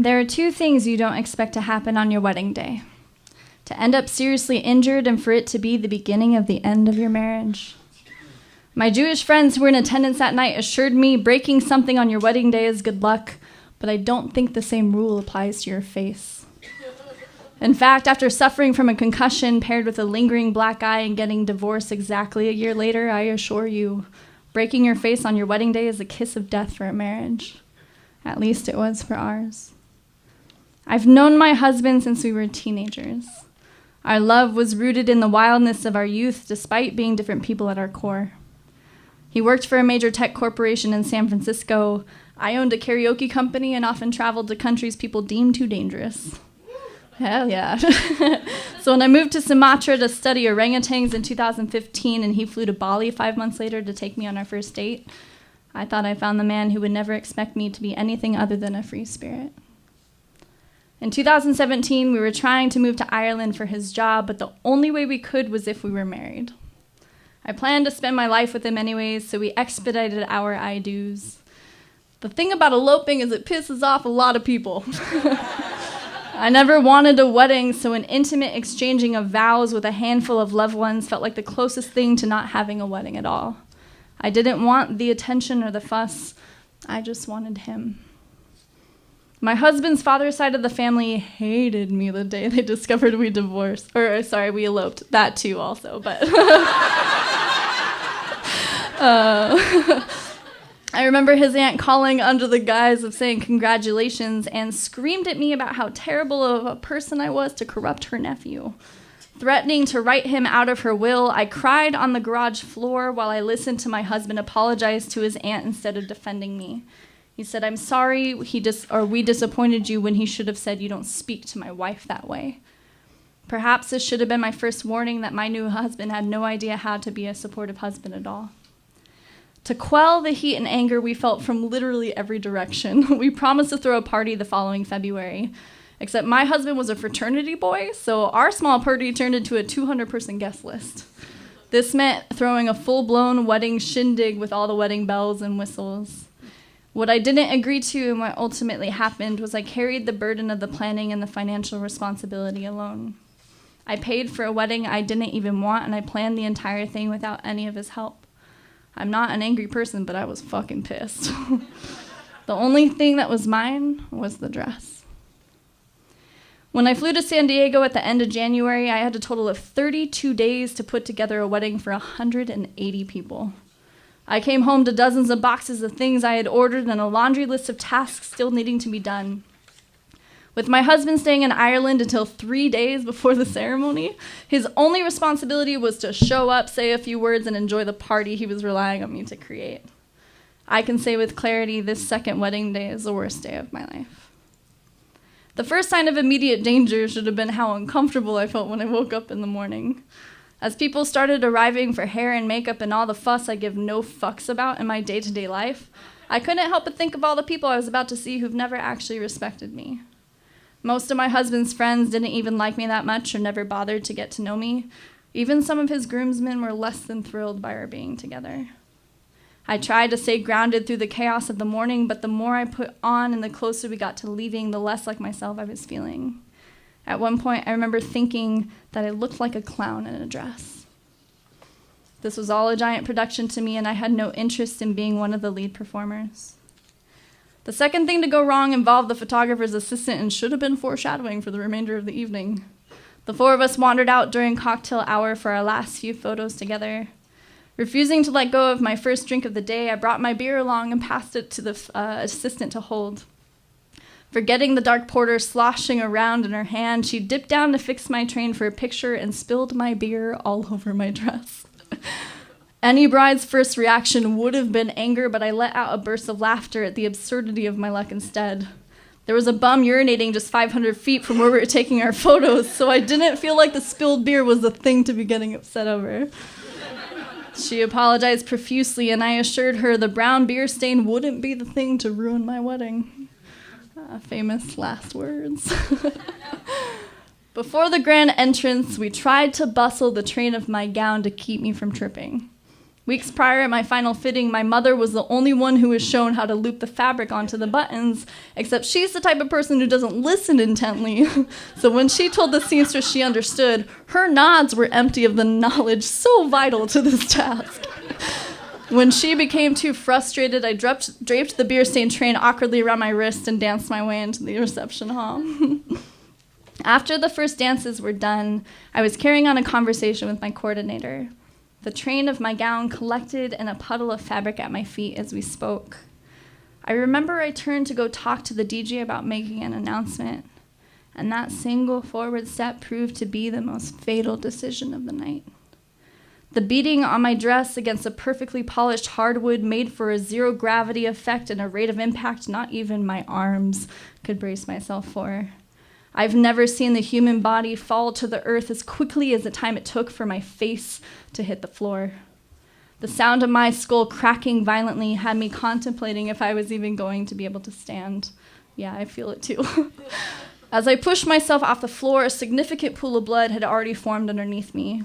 There are two things you don't expect to happen on your wedding day: to end up seriously injured and for it to be the beginning of the end of your marriage. My Jewish friends who were in attendance that night assured me breaking something on your wedding day is good luck, but I don't think the same rule applies to your face. In fact, after suffering from a concussion paired with a lingering black eye and getting divorced exactly a year later, I assure you, breaking your face on your wedding day is a kiss of death for a marriage. At least it was for ours. I've known my husband since we were teenagers. Our love was rooted in the wildness of our youth, despite being different people at our core. He worked for a major tech corporation in San Francisco. I owned a karaoke company and often traveled to countries people deemed too dangerous. Hell yeah. So when I moved to Sumatra to study orangutans in 2015 and he flew to Bali 5 months later to take me on our first date, I thought I found the man who would never expect me to be anything other than a free spirit. In 2017, we were trying to move to Ireland for his job, but the only way we could was if we were married. I planned to spend my life with him anyways, so we expedited our I-dos. The thing about eloping is it pisses off a lot of people. I never wanted a wedding, so an intimate exchanging of vows with a handful of loved ones felt like the closest thing to not having a wedding at all. I didn't want the attention or the fuss. I just wanted him. My husband's father's side of the family hated me the day they discovered we divorced. We eloped. That too also, but... I remember his aunt calling under the guise of saying congratulations and screamed at me about how terrible of a person I was to corrupt her nephew. Threatening to write him out of her will, I cried on the garage floor while I listened to my husband apologize to his aunt instead of defending me. He said, "I'm sorry we disappointed you," when he should have said, "You don't speak to my wife that way." Perhaps this should have been my first warning that my new husband had no idea how to be a supportive husband at all. To quell the heat and anger we felt from literally every direction, we promised to throw a party the following February. Except my husband was a fraternity boy, so our small party turned into a 200-person guest list. This meant throwing a full-blown wedding shindig with all the wedding bells and whistles. What I didn't agree to and what ultimately happened was I carried the burden of the planning and the financial responsibility alone. I paid for a wedding I didn't even want, and I planned the entire thing without any of his help. I'm not an angry person, but I was fucking pissed. The only thing that was mine was the dress. When I flew to San Diego at the end of January, I had a total of 32 days to put together a wedding for 180 people. I came home to dozens of boxes of things I had ordered and a laundry list of tasks still needing to be done. With my husband staying in Ireland until 3 days before the ceremony, his only responsibility was to show up, say a few words, and enjoy the party he was relying on me to create. I can say with clarity, this second wedding day is the worst day of my life. The first sign of immediate danger should have been how uncomfortable I felt when I woke up in the morning. As people started arriving for hair and makeup and all the fuss I give no fucks about in my day-to-day life, I couldn't help but think of all the people I was about to see who've never actually respected me. Most of my husband's friends didn't even like me that much or never bothered to get to know me. Even some of his groomsmen were less than thrilled by our being together. I tried to stay grounded through the chaos of the morning, but the more I put on and the closer we got to leaving, the less like myself I was feeling. At one point, I remember thinking that I looked like a clown in a dress. This was all a giant production to me, and I had no interest in being one of the lead performers. The second thing to go wrong involved the photographer's assistant and should have been foreshadowing for the remainder of the evening. The four of us wandered out during cocktail hour for our last few photos together. Refusing to let go of my first drink of the day, I brought my beer along and passed it to the assistant to hold. Forgetting the dark porter sloshing around in her hand, she dipped down to fix my train for a picture and spilled my beer all over my dress. Any bride's first reaction would have been anger, but I let out a burst of laughter at the absurdity of my luck instead. There was a bum urinating just 500 feet from where we were taking our photos, so I didn't feel like the spilled beer was the thing to be getting upset over. She apologized profusely, and I assured her the brown beer stain wouldn't be the thing to ruin my wedding. Famous last words. Before the grand entrance, we tried to bustle the train of my gown to keep me from tripping. Weeks prior at my final fitting, my mother was the only one who was shown how to loop the fabric onto the buttons, except she's the type of person who doesn't listen intently. So when she told the seamstress she understood, her nods were empty of the knowledge so vital to this task. When she became too frustrated, I draped the beer-stained train awkwardly around my wrist and danced my way into the reception hall. After the first dances were done, I was carrying on a conversation with my coordinator. The train of my gown collected in a puddle of fabric at my feet as we spoke. I remember I turned to go talk to the DJ about making an announcement, and that single forward step proved to be the most fatal decision of the night. The beating on my dress against a perfectly polished hardwood made for a zero-gravity effect and a rate of impact not even my arms could brace myself for. I've never seen the human body fall to the earth as quickly as the time it took for my face to hit the floor. The sound of my skull cracking violently had me contemplating if I was even going to be able to stand. Yeah, I feel it too. As I pushed myself off the floor, a significant pool of blood had already formed underneath me.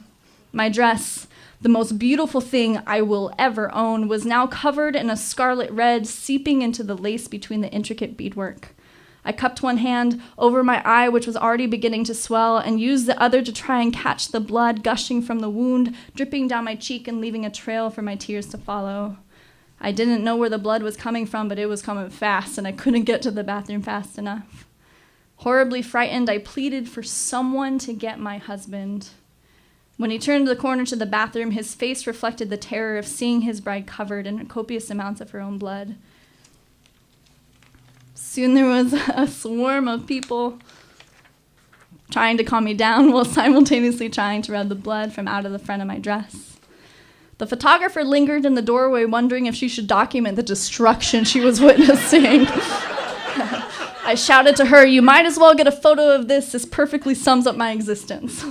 My dress, the most beautiful thing I will ever own, was now covered in a scarlet red seeping into the lace between the intricate beadwork. I cupped one hand over my eye, which was already beginning to swell, and used the other to try and catch the blood gushing from the wound, dripping down my cheek and leaving a trail for my tears to follow. I didn't know where the blood was coming from, but it was coming fast, and I couldn't get to the bathroom fast enough. Horribly frightened, I pleaded for someone to get my husband. When he turned the corner to the bathroom, his face reflected the terror of seeing his bride covered in copious amounts of her own blood. Soon there was a swarm of people trying to calm me down while simultaneously trying to rub the blood from out of the front of my dress. The photographer lingered in the doorway, wondering if she should document the destruction she was witnessing. I shouted to her, "You might as well get a photo of this. This perfectly sums up my existence."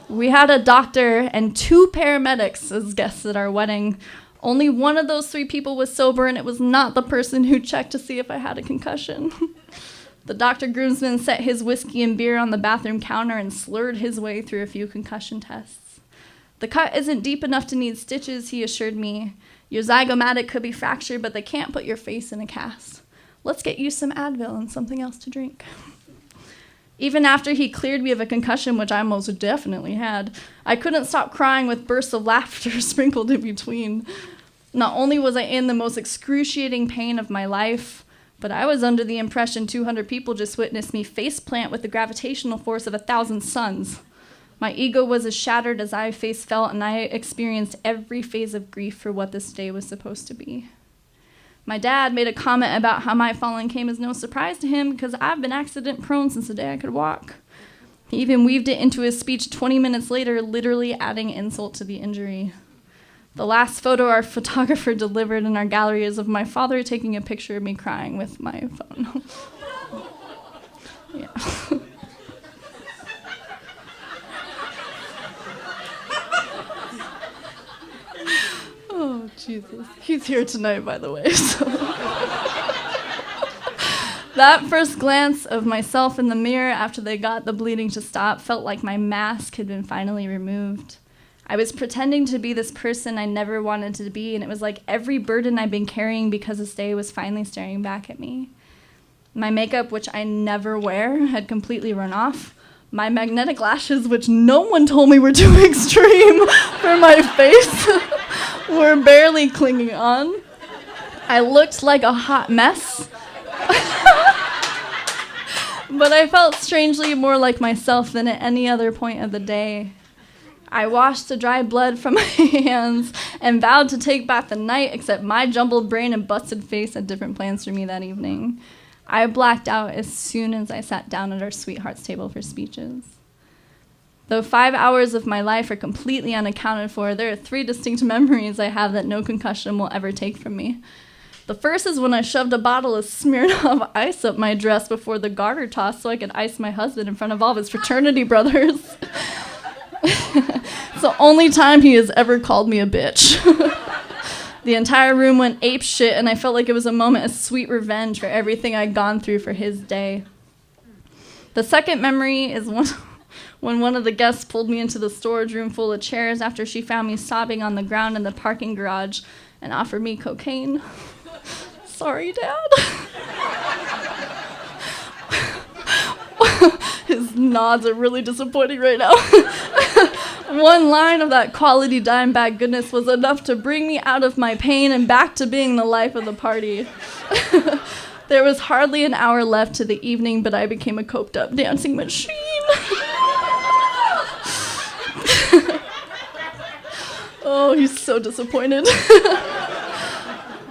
We had a doctor and 2 paramedics as guests at our wedding. Only one of those 3 people was sober, and it was not the person who checked to see if I had a concussion. The doctor groomsman set his whiskey and beer on the bathroom counter and slurred his way through a few concussion tests. "The cut isn't deep enough to need stitches," he assured me. "Your zygomatic could be fractured, but they can't put your face in a cast. Let's get you some Advil and something else to drink." Even after he cleared me of a concussion, which I most definitely had, I couldn't stop crying with bursts of laughter sprinkled in between. Not only was I in the most excruciating pain of my life, but I was under the impression 200 people just witnessed me faceplant with the gravitational force of 1,000 suns. My ego was as shattered as I face felt, and I experienced every phase of grief for what this day was supposed to be. My dad made a comment about how my falling came as no surprise to him because I've been accident-prone since the day I could walk. He even weaved it into his speech 20 minutes later, literally adding insult to the injury. The last photo our photographer delivered in our gallery is of my father taking a picture of me crying with my phone. Yeah. Oh, Jesus. He's here tonight, by the way. So. That first glance of myself in the mirror after they got the bleeding to stop felt like my mask had been finally removed. I was pretending to be this person I never wanted to be, and it was like every burden I'd been carrying because this day was finally staring back at me. My makeup, which I never wear, had completely run off. My magnetic lashes, which no one told me were too extreme for my face, were barely clinging on. I looked like a hot mess. But I felt strangely more like myself than at any other point of the day. I washed the dry blood from my hands and vowed to take back the night, except my jumbled brain and busted face had different plans for me that evening. I blacked out as soon as I sat down at our sweethearts table for speeches. Though 5 hours of my life are completely unaccounted for, there are 3 distinct memories I have that no concussion will ever take from me. The first is when I shoved a bottle of Smirnoff ice up my dress before the garter toss so I could ice my husband in front of all of his fraternity brothers. It's the only time he has ever called me a bitch. The entire room went apeshit, and I felt like it was a moment of sweet revenge for everything I'd gone through for his day. The second memory is when one of the guests pulled me into the storage room full of chairs after she found me sobbing on the ground in the parking garage and offered me cocaine. Sorry, Dad. His nods are really disappointing right now. One line of that quality dime bag goodness was enough to bring me out of my pain and back to being the life of the party. There was hardly an hour left to the evening, but I became a coked-up dancing machine. Oh, he's so disappointed.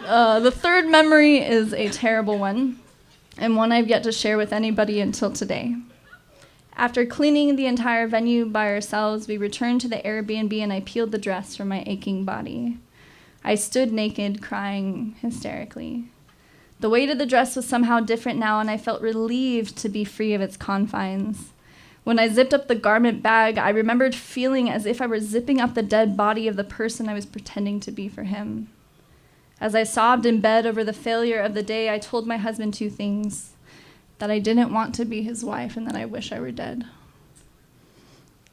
The third memory is a terrible one, and one I've yet to share with anybody until today. After cleaning the entire venue by ourselves, we returned to the Airbnb and I peeled the dress from my aching body. I stood naked, crying hysterically. The weight of the dress was somehow different now, and I felt relieved to be free of its confines. When I zipped up the garment bag, I remembered feeling as if I were zipping up the dead body of the person I was pretending to be for him. As I sobbed in bed over the failure of the day, I told my husband two things: that I didn't want to be his wife and that I wish I were dead.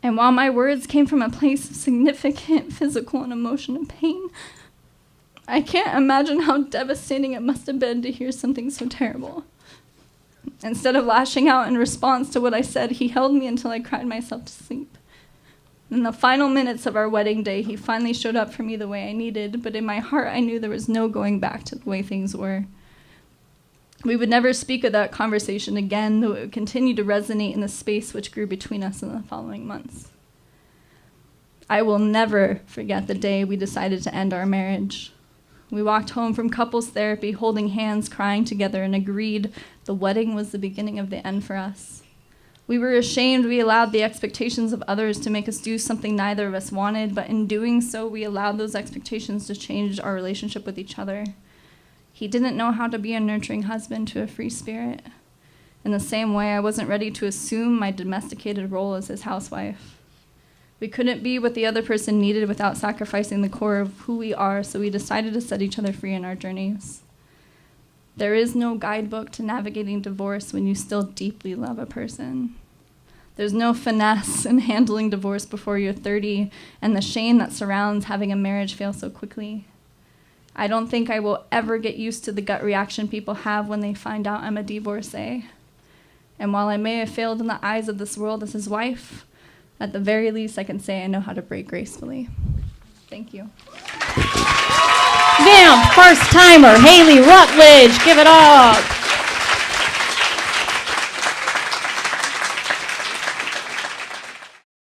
And while my words came from a place of significant physical and emotional pain, I can't imagine how devastating it must have been to hear something so terrible. Instead of lashing out in response to what I said, he held me until I cried myself to sleep. In the final minutes of our wedding day, he finally showed up for me the way I needed, but in my heart I knew there was no going back to the way things were. We would never speak of that conversation again, though it would continue to resonate in the space which grew between us in the following months. I will never forget the day we decided to end our marriage. We walked home from couples therapy, holding hands, crying together, and agreed the wedding was the beginning of the end for us. We were ashamed we allowed the expectations of others to make us do something neither of us wanted, but in doing so, we allowed those expectations to change our relationship with each other. He didn't know how to be a nurturing husband to a free spirit. In the same way, I wasn't ready to assume my domesticated role as his housewife. We couldn't be what the other person needed without sacrificing the core of who we are, so we decided to set each other free in our journeys. There is no guidebook to navigating divorce when you still deeply love a person. There's no finesse in handling divorce before you're 30 and the shame that surrounds having a marriage fail so quickly. I don't think I will ever get used to the gut reaction people have when they find out I'm a divorcee. And while I may have failed in the eyes of this world as his wife, at the very least I can say I know how to break gracefully. Thank you. Now, first timer, Hayli Rutledge, give it up.